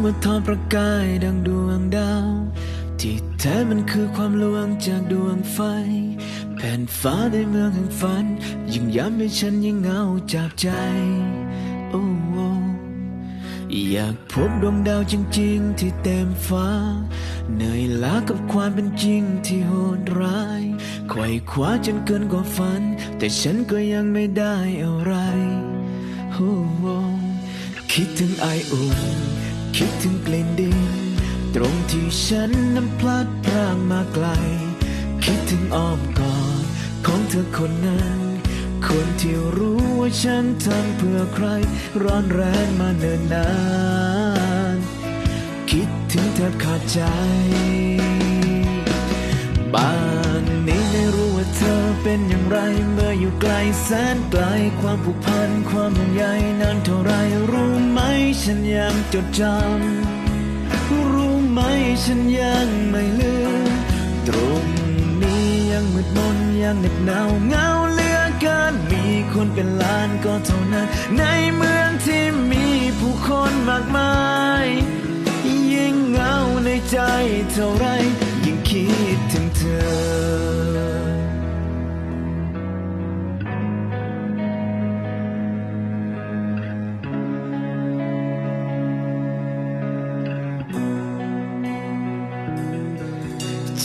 ว่าทอประกายดังดวงดาวที่แท้มันคือความลวงจากดวงไฟแผ่นฟ้าในเมืองแห่งฝันยิ่งย้ำให้ฉันยิ่งเหงาจับใจโอ้อยากพบดวงดาวจริงๆที่เต็มฟ้าเหนื่อยล้ากับความเป็นจริงที่โหดร้ายไขว่คว้าจนเกินกว่าฝันแต่ฉันก็ยังไม่ได้อะไรคิดถึงไออุ่นคิดถึงกลิ่นดินตรงที่ฉันนั้นพลัดพรากมาไกลคิดถึงอ้อมกอดของเธอคนนั้นคนที่รู้ว่าฉันทำเพื่อใครร้อนแรงมาเนิ่นนานคิดถึงแทบขาดใจบ้านนี้ไม่รู้ว่าเธอเป็นอย่างไรเมื่ออยู่ไกลแสนไกลความผูกพันความห่วงใยนานเท่าไรรู้ไหมฉันยังจดจำรู้ไหมฉันยังไม่ลืมตรงนี้ยังมืดมนยังเหน็บหนาวเหงาเหลือเกินมีคนเป็นล้านก็เท่านั้นในเมืองที่มีผู้คนมากมายยิ่งเหงาในใจเท่าไรยิ่งคิดถึงเธอ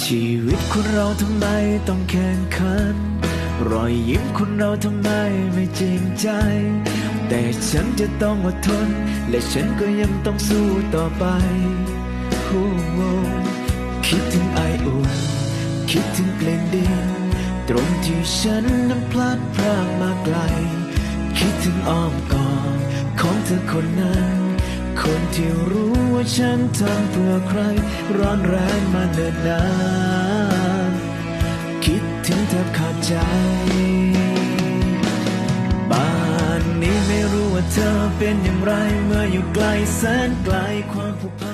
ชีวิตคนเราทำไมต้องแข่งขันรอยยิ้มคนเราทำไมไม่จริงใจแต่ฉันจะต้องอดทนและฉันก็ยังต้องสู้ต่อไปคิดถึงไออุ่นคิดถึงกลิ่นดินตรงที่ฉันนั้นพลัดพรากมาไกลคิดถึงอ้อมกอดของเธอคนนั้นคนที่รู้ว่าฉันทำเพื่อใครร้อนแรงมาเนิ่นนานคิดถึงแทบขาดใจบ้านนี้ไม่รู้ว่าเธอเป็นอย่างไรเมื่ออยู่ไกลแสนไกลความผูกพัน